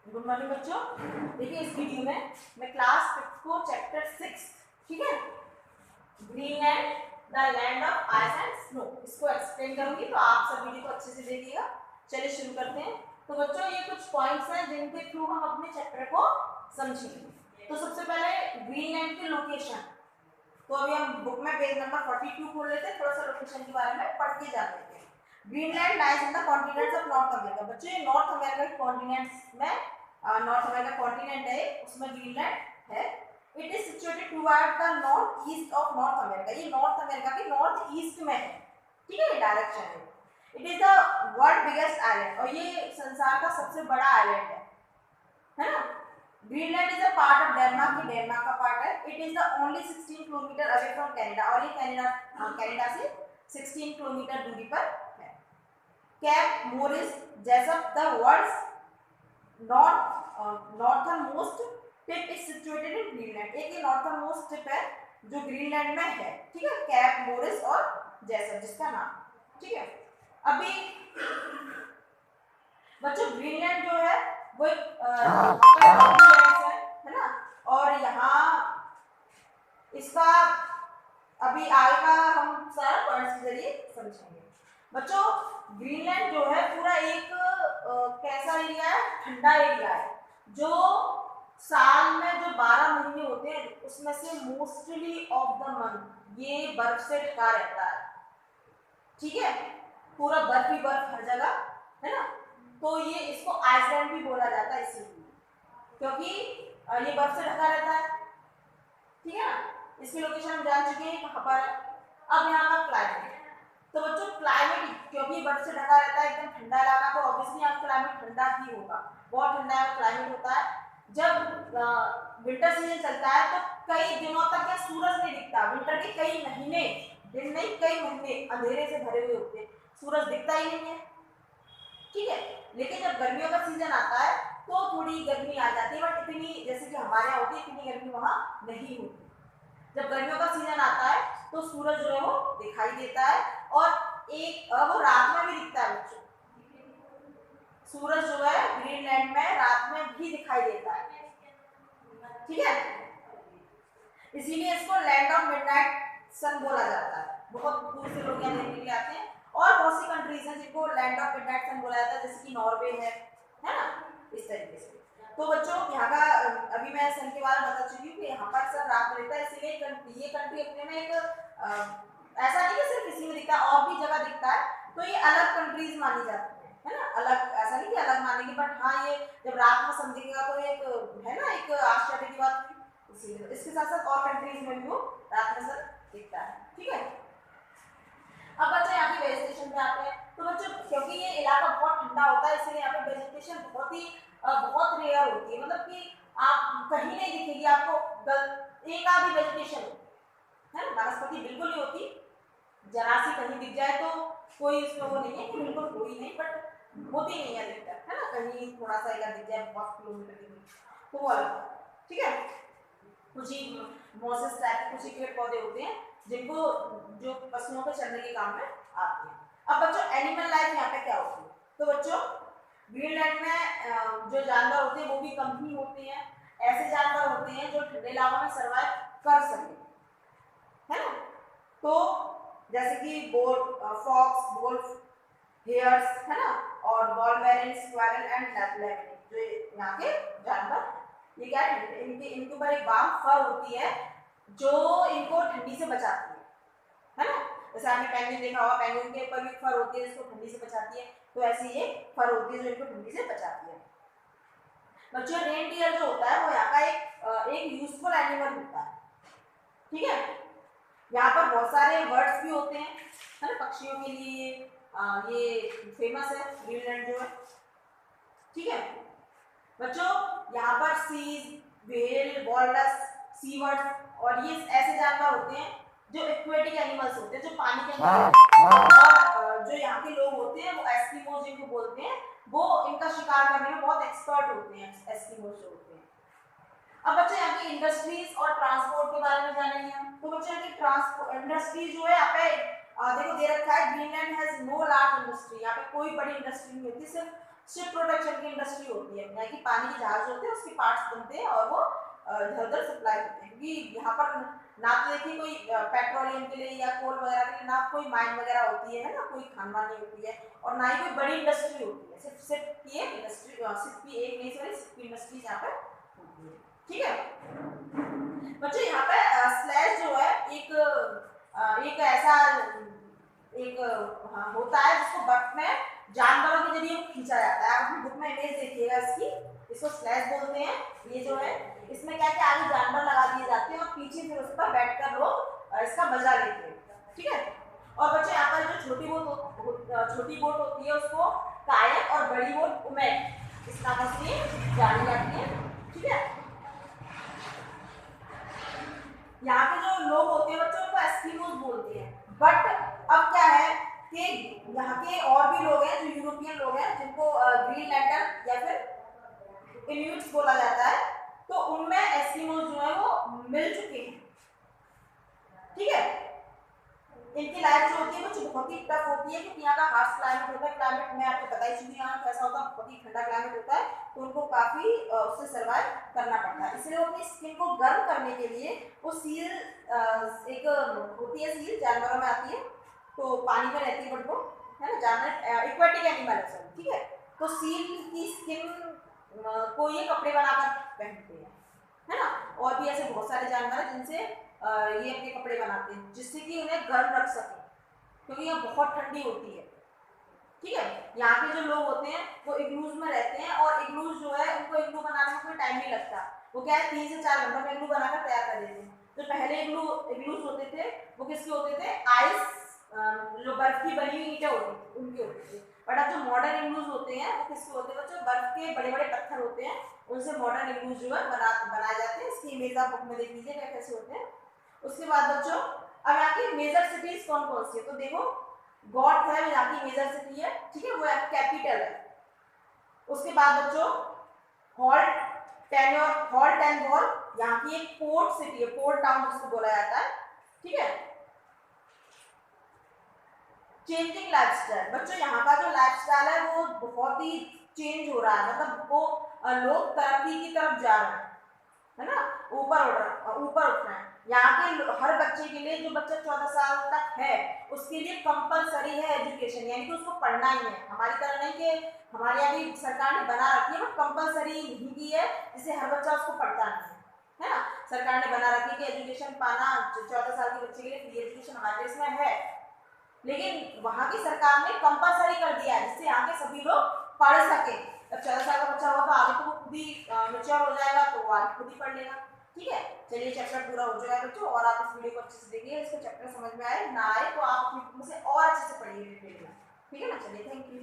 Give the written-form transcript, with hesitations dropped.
Good morning बच्चों। देखिए इस वीडियो में मैं क्लास 5 को चैप्टर 6, ठीक है, Greenland the land of ice and snow, इसको एक्सप्लेन करूंगी, तो आप सब वीडियो को अच्छे से देखिएगा। चलिए शुरू करते हैं। तो बच्चों ये कुछ पॉइंट्स हैं जिनके थ्रू हम अपने चैप्टर को समझेंगे। तो सबसे पहले ग्रीनलैंड की लोकेशन। तो अभी हम बुक में पेज नंबर 42 खोल लेते हैं, थोड़ा सा लोकेशन के बारे में पढ़ के जा लेते हैं। Greenland lies in the continents of north America. बच्चों ये नॉर्थ अमेरिका के कॉन्टिनेंट्स में, नॉर्थ अमेरिका कॉन्टिनेंट है, उसमें ग्रीनलैंड है। It is situated toward the north east of north America. ये नॉर्थ अमेरिका के नॉर्थ ईस्ट में है, ठीक है, ये डायरेक्शन है। It is the world biggest island, और ये संसार का सबसे बड़ा आइलैंड है ना। Greenland is a part of Denmark, ये डेनमार्क का पार्ट है। It is the only 16 kilometre away from Canada, और ये कनाडा से 16 किलोमीटर दूरी पर है। Cape Morris Jesup the world's northernmost tip is situated in Greenland. एक ये नॉर्थर्न मोस्ट टिप है जो ग्रीनलैंड में है, ठीक है, कैप मोरिस और जेसप जिसका नाम, ठीक है। अभी बच्चों ग्रीनलैंड जो है वो एक है ना, और यहाँ इसका अभी आगे का हम सारा पॉइंट्स के जरिए समझेंगे। बच्चों ग्रीनलैंड जो है पूरा एक कैसा एरिया है, ठंडा एरिया है, जो साल में जो 12 महीने होते हैं उसमें से मोस्टली ऑफ द मंथ ये बर्फ से ढका रहता है, ठीक है, पूरा बर्फ ही बर्फ हर जगह है ना। तो ये इसको आइसलैंड भी बोला जाता है इसीलिए, क्योंकि ये बर्फ से ढका रहता है, ठीक है ना। इसकी लोकेशन हम जान चुके हैं कहाँ पर। अब यहाँ का क्लाइमेट, तो बच्चों क्लाइमेट क्योंकि बर्फ से ढका रहता है, एकदम ठंडा इलाका, तो ऑब्वियसली यहाँ क्लाइमेट ठंडा ही होगा, बहुत ठंडा क्लाइमेट होता है। जब विंटर सीजन चलता है तो कई दिनों तक या सूरज नहीं दिखता, विंटर के कई महीने, दिन नहीं कई महीने अंधेरे से भरे हुए होते हैं, सूरज दिखता ही नहीं है, ठीक है। लेकिन जब गर्मियों का सीजन आता है तो थोड़ी गर्मी आ जाती है, बट इतनी जैसे कि हमारे यहाँ होती है इतनी गर्मी वहां नहीं होती। जब गर्मियों का सीजन आता है तो सूरज जो है वो दिखाई देता है, और एक वो रात में भी दिखता है बच्चों, सूरज जो है ग्रीनलैंड में रात में भी दिखाई देता है, ठीक है। इसीलिए इसको लैंड ऑफ मिडनाइट सन बोला जाता है। बहुत दूर से लोग यहाँ देखने के लिए आते हैं, और बहुत सी कंट्रीज हैं जिनको लैंड ऑफ मिडनाइट सन बोला जाता है, जैसे कि नॉर्वे है ना, इस तरीके से। तो बच्चों यहाँ का अभी मैं सन के बारे में बता चुकी हूँ कि यहाँ पर सर रात में रहता है, इसीलिए ये कंट्री अपने में एक ऐसा नहीं कि सिर्फ इसी में दिखता है, और भी जगह दिखता है, तो ये अलग कंट्रीज मानी जाती है ना, अलग ऐसा नहीं कि अलग मानेंगे, बट हाँ ये जब रात में सन दिखेगा तो एक है ना, एक आश्चर्य की बात, इसीलिए इसके साथ साथ और कंट्रीज में भी वो रात में सन दिखता है, ठीक है। अब बच्चे यहाँ की वेजिटेशन पे आते हैं। तो बच्चों क्योंकि ये इलाका बहुत ठंडा होता है, इसलिए यहाँ पे वेजिटेशन बहुत रेयर होती है, मतलब कि आप कहीं नहीं दिखेगी आपको एक आधी वेजिटेशन है ना, वनस्पति बिल्कुल नहीं होती, जरा सी कहीं दिख जाए तो कोई उसमें वो नहीं है कि बिल्कुल कोई नहीं, बट होती नहीं है अधिकतर, है ना, कहीं थोड़ा सा एक दिख जाए बहुत किलोमीटर की दूरी, तो वो अलग, ठीक है। कुछ ही मॉसेस टाइप कुछ ही पेड़ पौधे होते हैं जिनको जो पशुओं के चलने के काम में आते हैं। अब बच्चों एनिमल लाइफ यहाँ पे क्या होती है, तो बच्चों ग्रीनलैंड में जो जानवर होते हैं वो भी कम ही होते हैं, ऐसे जानवर होते हैं जो ठंडे इलाकों में सर्वाइव कर सके, है ना। तो जैसे कि फॉक्स, वुल्फ, हेयर्स, है ना, और बॉलबेरिन, स्क्वारल एंड लैब्राडोर, जो यहाँ के जानवर, ये क्या है, इनके ऊपर एक वार्म फर होती है जो इनको ठंडी से बचाती है ना। जैसे आपने पेंगुइन देखा होगा, पेंगुइन के ऊपर भी फर होती है जिसको ठंडी से बचाती है, तो ऐसी ये फर होती है जो इनको ठंडी से बचाती है। बच्चों रेनडियर जो होता है वो यहाँ का एक यूजफुल एनिमल होता है, ठीक है। यहाँ पर बहुत सारे बर्ड्स भी होते हैं, है ना, पक्षियों के लिए ये फेमस है ग्रीनलैंड जो है, ठीक है। बच्चों यहाँ पर सीज, व्हेल, वॉलरस, सीवर्ड्स और ये ऐसे जानवर होते हैं जो एक्वेटिक एनिमल्स होते हैं, जो पानी के अंदर, और जो यहाँ के लोग होते हैं वो एस्किमोज जिनको बोलते हैं, वो इनका शिकार करने में बहुत एक्सपर्ट होते हैं, एस्किमोज जो होते हैं। अब बच्चों यहाँ की इंडस्ट्रीज और ट्रांसपोर्ट के बारे में जानेंगे हम। तो बच्चों यहाँ की ट्रांसपोर्ट इंडस्ट्री जो है यहाँ पे देखो दे रखा है, Greenland has no large industry, यहाँ पे कोई बड़ी इंडस्ट्री नहीं होती, सिर्फ शिप प्रोडक्शन की इंडस्ट्री होती है, यानी कि पानी के जहाज होते हैं उसके पार्ट्स बनते हैं और वो इधर उधर सप्लाई होते हैं, क्योंकि यहाँ पर ना तो देखिए कोई पेट्रोलियम के लिए या कोल वगैरह के लिए ना कोई माइन वगैरह होती है ना, कोई खान नहीं होती है, और ना ही कोई बड़ी इंडस्ट्री होती है, सिर्फ सिर्फ की एक इंडस्ट्री, सिर्फ की एक नहीं सॉरी सिर्फ की इंडस्ट्री यहाँ पर होती है। ठीक है बच्चों, यहाँ पे स्लैश जो है एक ऐसा एक होता है जिसको बर्फ में जानवरों के जरिए खींचा जाता है। आप अपनी बुक में इमेज देखिएगा इसकी, इसको स्लैश बोलते हैं। ये जो है इसमें क्या क्या आगे जानवर लगा दिए जाते हैं और पीछे फिर उस पर बैठकर लोग इसका मजा लेते हैं। ठीक है, और बच्चे यहाँ पर जो छोटी बोट होती है उसको कायक और बड़ी बोट उमेट इस नामों से जानी जाती है। ठीक है, यहाँ के जो लोग होते हैं बच्चों उनको एस्किमोस बोलते हैं। बट अब क्या है कि यहाँ के और भी लोग हैं जो यूरोपियन लोग हैं जिनको ग्रीनलैंडर या फिर इन्यूट्स बोला जाता है, तो उनमें एस्किमोस जो है वो मिल चुके हैं। ठीक है, इनकी लाइफ जो होती है वो बहुत ही टफ होती है, क्योंकि यहाँ का हार्श क्लाइमेट होता है। क्लाइमेट मैं आपको बता ही चुकी यहाँ कैसा होता है, बहुत ही ठंडा क्लाइमेट होता है, तो उनको काफी उससे सर्वाइव करना पड़ता है। इसलिए वो अपनी स्किन को गर्म करने के लिए वो सील एक होती है, सील जानवरों में आती है, तो पानी में रहती है, बट वो है ना जानवर एक्वेटिक एनिमल है सब। ठीक है, तो सील की स्किन को ये कपड़े बनाकर पहनते हैं, है ना। और भी ऐसे बहुत सारे जानवर हैं जिनसे ये अपने कपड़े बनाते हैं, जिससे कि उन्हें गर्म रख सके, क्योंकि यहाँ बहुत ठंडी होती है। ठीक है, यहाँ के जो लोग होते हैं वो इग्लूज में रहते हैं, और इग्लूज जो है उनको इग्लू बनाने में कोई टाइम नहीं लगता। वो क्या है 3 से 4 घंटों में इग्लू बनाकर तैयार कर देते हैं। जो पहले इग्लूज होते थे वो किसके होते थे, आइस जो बर्फ की बनी हुई ईंटें होती थी उनके होते थे। बट अब जो मॉडर्न इग्लूज होते हैं वो किसके होते हैं बच्चों, बर्फ के बड़े बड़े पत्थर होते हैं, उनसे मॉडर्न इग्लूज जो है बनाए जाते हैं। इसकी इमेज आप बुक में देख लीजिए कैसे होते हैं। उसके बाद बच्चों अब यहाँ की मेजर सिटीज कौन कौन सी है, तो देखो गॉड है यहाँ की मेजर सिटी है। ठीक है, वो कैपिटल है। उसके बाद बच्चों हॉल्ट एंड वॉल यहाँ की एक पोर्ट सिटी है, पोर्ट टाउन जिसको बोला जाता है। ठीक है, चेंजिंग लाइफस्टाइल बच्चों, यहाँ का जो लाइफस्टाइल है वो बहुत ही चेंज हो रहा है, मतलब वो लोग तरक्की की तरफ जा रहे हैं, है ना, ऊपर उठ रहे हैं। यहाँ के हर बच्चे के लिए, जो बच्चा 14 साल तक है उसके लिए कंपलसरी है एजुकेशन, यानी कि उसको पढ़ना ही है। हमारी तरह नहीं कि हमारे यहाँ भी सरकार ने बना रखी है, बट कंपलसरी नहीं की है, जिससे हर बच्चा उसको पढ़ता नहीं है ना। सरकार ने बना रखी है कि एजुकेशन पाना 14 साल के बच्चे के लिए फ्री एजुकेशन हमारे देश में है, लेकिन वहाँ की सरकार ने कंपलसरी कर दिया है, जिससे यहाँ के सभी लोग पढ़ सके। जब 14 साल का बच्चा होगा तो आगे तो वो खुद ही मैच्योर हो जाएगा, तो वो आगे खुद ही पढ़ लेगा। ठीक है, चलिए चैप्टर पूरा हो जाएगा बच्चों, और आप इस वीडियो को अच्छे से देखिए, इसको चैप्टर समझ में आए ना आए तो आप अपनी बुक में से और अच्छे से पढ़िए डिटेल में। ठीक है ना, चलिए थैंक यू।